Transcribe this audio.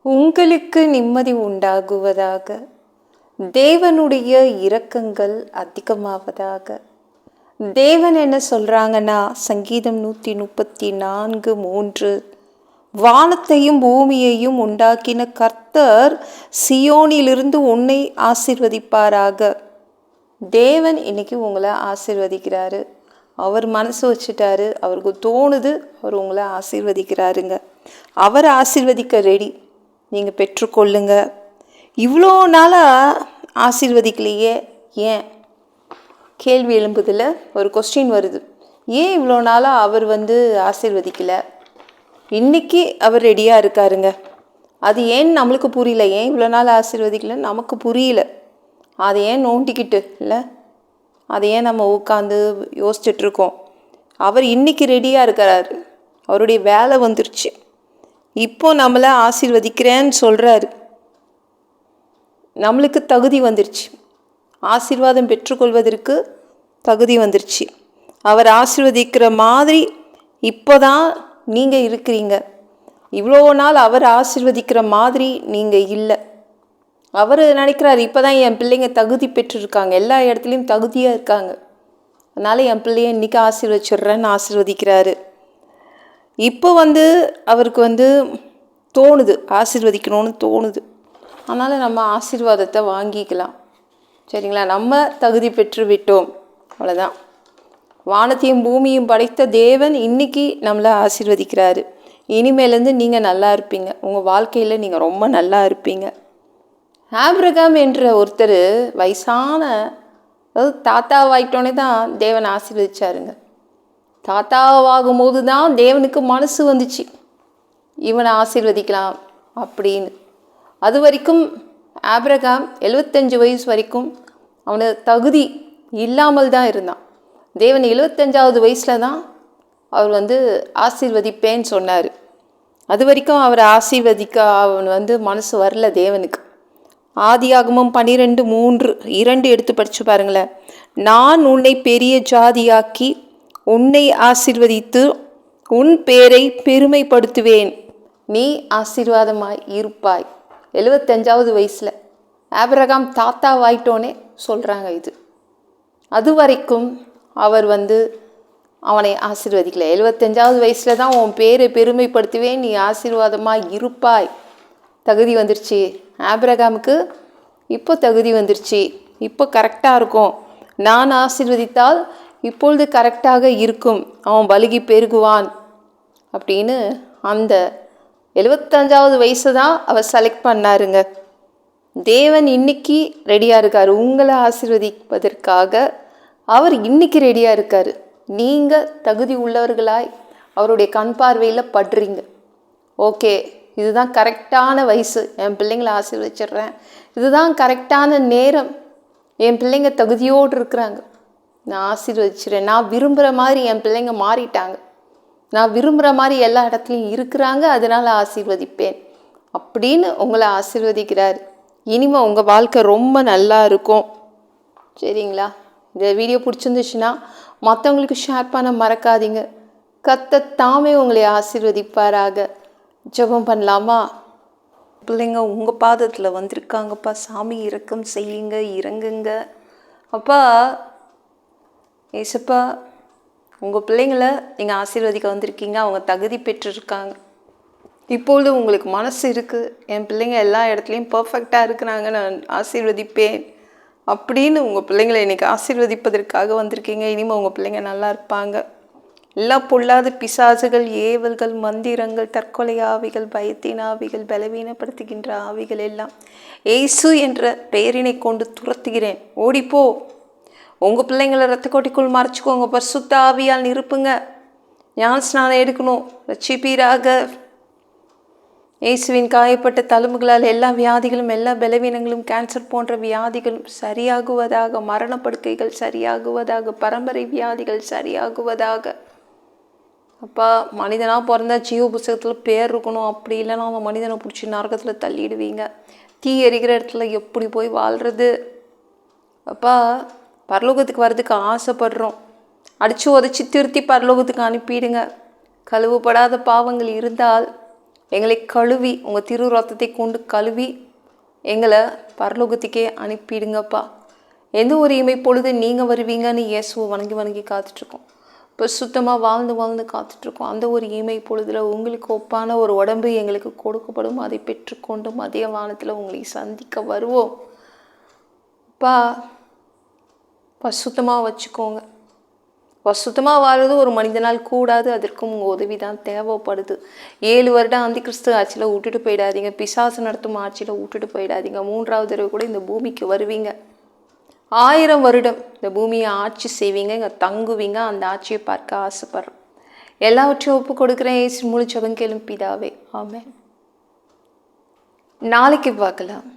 உங்களுக்கு நிம்மதி உண்டாகுவதாக. தேவனுடைய இரக்கங்கள் அதிகமாவதாக. தேவன் என்ன சொல்றாங்கன்னா, சங்கீதம் 134:3, வானத்தையும் பூமியையும் உண்டாக்கின கர்த்தர் சியோனிலிருந்து உன்னை ஆசீர்வதிப்பாராக. தேவன் இன்னைக்கு உங்களை ஆசீர்வதிக்கிறாரு. அவர் மனசு வச்சுட்டாரு, அவருக்கு தோணுது, அவர் உங்களை ஆசீர்வதிக்கிறாருங்க. அவர் ஆசீர்வதிக்க ரெடி, நீங்கள் பெற்றுக்கொள்ளுங்க. இவ்வளோ நாளாக ஆசீர்வதிக்கலையே ஏன்? கேள்வி எழும்புதில் ஒரு கொஸ்டின் வருது. ஏன் இவ்வளோ நாளாக அவர் ஆசீர்வதிக்கலை? இன்றைக்கி அவர் ரெடியாக இருக்காருங்க. அது ஏன் நம்மளுக்கு புரியல. ஏன் இவ்வளோ நாள் ஆசீர்வதிக்கலைன்னு நமக்கு புரியல. அதை ஏன் நோண்டிக்கிட்டு இல்லை, அதை ஏன் நம்ம உட்காந்து யோசிச்சுட்ருக்கோம். அவர் இன்றைக்கி ரெடியாக இருக்கிறார். அவருடைய வேலை வந்துருச்சு. இப்போ நம்மளை ஆசீர்வதிக்கிறேன்னு சொல்கிறாரு. நம்மளுக்கு தகுதி வந்துருச்சு. ஆசீர்வாதம் பெற்றுக்கொள்வதற்கு தகுதி வந்துருச்சு. அவர் ஆசீர்வதிக்கிற மாதிரி இப்போ தான் நீங்கள் இருக்கிறீங்க. இவ்வளோ நாள் அவர் ஆசீர்வதிக்கிற மாதிரி நீங்கள் இல்லை. அவர் நினைக்கிறார், இப்போ தான் என் பிள்ளைங்க தகுதி பெற்றிருக்காங்க, எல்லா இடத்துலையும் தகுதியாக இருக்காங்க, அதனால் என் பிள்ளைய இன்றைக்கி ஆசீர்வதிச்சிட்றேன்னு ஆசீர்வதிக்கிறாரு. இப்போ அவருக்கு தோணுது, ஆசீர்வதிக்கணும்னு தோணுது. அதனால் நம்ம ஆசீர்வாதத்தை வாங்கிக்கலாம். சரிங்களா? நம்ம தகுதி பெற்று விட்டோம், அவ்வளோதான். வானத்தையும் பூமியும் படைத்த தேவன் இன்றைக்கி நம்மளை ஆசீர்வதிக்கிறாரு. இனிமேலேருந்து நீங்கள் நல்லா இருப்பீங்க. உங்கள் வாழ்க்கையில் நீங்கள் ரொம்ப நல்லா இருப்பீங்க. ஆபிரகாம் என்ற ஒருத்தர் வயசான, அதாவது தாத்தாவாயிட்டோன்னே தான் தேவன் ஆசீர்வதிச்சாருங்க. தாத்தாவாகும்போது தான் தேவனுக்கு மனசு வந்துச்சு இவனை ஆசீர்வதிக்கலாம் அப்படின்னு. அது வரைக்கும் ஆபிரகாம் 75 வயசு வரைக்கும் அவனை தகுதி இல்லாமல் தான் இருந்தான். தேவன் 75வது வயசில் தான் அவர் ஆசீர்வதிப்பேன்னு சொன்னார். அது வரைக்கும் அவரை ஆசீர்வதிக்க அவன் மனசு வரல தேவனுக்கு. ஆதியாகமம் 12:3-2 எடுத்து படித்து பாருங்களேன். நான் உன்னை பெரிய ஜாதியாக்கி உன்னை ஆசீர்வதித்து உன் பேரை பெருமைப்படுத்துவேன், நீ ஆசீர்வாதமாய் இருப்பாய். 75வது வயசில் ஆபிரகாம் தாத்தாவாயிட்டோன்னே சொல்கிறாங்க இது. அது வரைக்கும் அவர் அவனை ஆசீர்வதிக்கல. 75வது வயசில் தான் உன் பேரை பெருமைப்படுத்துவேன், நீ ஆசீர்வாதமாய் இருப்பாய். தகுதி வந்துருச்சு ஆபிரகாமுக்கு. இப்போ தகுதி வந்துருச்சு. இப்போ கரெக்டாக இருக்கும். நான் ஆசீர்வதித்தால் இப்பொழுது கரெக்டாக இருக்கும், அவன் பலுகி பெருகுவான் அப்படின்னு அந்த 75வது வயசு தான் அவர் செலக்ட் பண்ணாருங்க. தேவன் இன்னைக்கு ரெடியாக இருக்கார் உங்களை ஆசீர்வதிப்பதற்காக. அவர் இன்னைக்கு ரெடியாக இருக்கார். நீங்கள் தகுதி உள்ளவர்களாய் அவருடைய கண் பார்வையில் படுறீங்க. ஓகே, இதுதான் கரெக்டான வயசு, என் பிள்ளைங்களை ஆசீர்வதிச்சிடுறேன், இதுதான் கரெக்டான நேரம், என் பிள்ளைங்க தகுதியோடு இருக்கிறாங்க, நான் ஆசீர்வதிச்சிடுறேன், நான் விரும்புகிற மாதிரி என் பிள்ளைங்க மாறிட்டாங்க, நான் விரும்புகிற மாதிரி எல்லா இடத்துலையும் இருக்கிறாங்க, அதனால் ஆசீர்வதிப்பேன் அப்படின்னு உங்களை ஆசீர்வதிக்கிறார். இனிமேல் உங்கள் வாழ்க்கை ரொம்ப நல்லா இருக்கும். சரிங்களா? இந்த வீடியோ பிடிச்சிருந்துச்சுன்னா மற்றவங்களுக்கு ஷேர் பண்ண மறக்காதீங்க. கர்த்தர் தாமே உங்களை ஆசீர்வதிப்பாராக. ஜெபம் பண்ணலாமா? பிள்ளைங்க உங்கள் பாதத்தில் வந்திருக்காங்கப்பா. சாமி இரக்கம் செய்யுங்க, இறங்குங்க அப்பா. ஏசப்பா, உங்கள் பிள்ளைங்கள நீங்கள் ஆசீர்வதிக்க வந்திருக்கீங்க. அவங்க தகுதி பெற்றிருக்காங்க. இப்பொழுது உங்களுக்கு மனசு இருக்குது, என் பிள்ளைங்க எல்லா இடத்துலையும் பர்ஃபெக்டாக இருக்கிறாங்க, நான் ஆசீர்வதிப்பேன் அப்படின்னு உங்கள் பிள்ளைங்களை இன்றைக்கி ஆசீர்வதிப்பதற்காக வந்திருக்கீங்க. இனிமேல் உங்கள் பிள்ளைங்க நல்லா இருப்பாங்க. எல்லா பொல்லாத பிசாசுகள், ஏவல்கள், மந்திரங்கள், தற்கொலை ஆவிகள், பயத்தின் ஆவிகள், பலவீனப்படுத்துகின்ற ஆவிகள் எல்லாம் ஏசு என்ற பெயரினை கொண்டு துரத்துகிறேன். ஓடிப்போ. உங்கள் பிள்ளைங்களை ரத்த கோட்டிக்குள் மறைச்சிக்கோங்க. பரிசுத்த ஆவியால் நிரப்புங்க. ஞான ஸ்நானம் எடுக்கணும். ரட்சிப்பீராக. இயேசுவின் காயப்பட்ட தழும்புகளால் எல்லா வியாதிகளும், எல்லா பலவீனங்களும், கேன்சர் போன்ற வியாதிகளும் சரியாகுவதாக. மரணப்படுக்கைகள் சரியாகுவதாக. பரம்பரை வியாதிகள் சரியாகுவதாக. அப்பா, மனிதனாக பிறந்தா ஜீவ புஸ்தகத்தில் பேர் இருக்கணும். அப்படி இல்லைன்னா அவன் மனிதனை பிடிச்சி நரகத்தில் தள்ளிடுவீங்க. தீ எரிக்கிற இடத்துல எப்படி போய் வாழ்கிறது? அப்பா, பரலோகத்துக்கு வர்றதுக்கு ஆசைப்படுறோம். அடித்து உதச்சி திருத்தி பரலோகத்துக்கு அனுப்பிடுங்க. கழுவுப்படாத பாவங்கள் இருந்தால் எங்களை கழுவி உங்கள் திரு ரத்தத்தை கொண்டு கழுவி எங்களை பரலோகத்துக்கே அனுப்பிடுங்கப்பா. எந்த ஒரு இமை பொழுது நீங்கள் வருவீங்கன்னு இயேசுவை வணங்கி வணங்கி காத்துட்ருக்கோம். இப்போ சுத்தமாக வாழ்ந்து காத்துட்ருக்கோம். அந்த ஒரு இமை பொழுதில் உங்களுக்கு ஒப்பான ஒரு உடம்பு எங்களுக்கு கொடுக்கப்படும். அதை பெற்றுக்கொண்டு மதிய வானத்தில் உங்களை சந்திக்க வருவோம். பசுத்தமாக வச்சுக்கோங்க. பசுத்தமாக வாழ்வது ஒரு மனிதனால் கூடாது. அதற்கும் உங்கள் உதவி தான் தேவைப்படுது. 7 வருடம் அந்தி கிறிஸ்து ஆட்சியில் விட்டுட்டு போயிடாதீங்க. பிசாசு நடத்தும் ஆட்சியில் விட்டுட்டு போயிடாதீங்க. 3வது தடவை கூட இந்த பூமிக்கு வருவீங்க. 1000 வருடம் இந்த பூமியை ஆட்சி செய்வீங்க, இங்கே தங்குவீங்க. அந்த ஆட்சியை பார்க்க ஆசைப்படுறோம். எல்லாவற்றையும் ஒப்பு கொடுக்குறேன். ஏசு மூலம் ஜெபம் கேளும் பிதாவே, ஆமென். நாளைக்கு பார்க்கலாம்.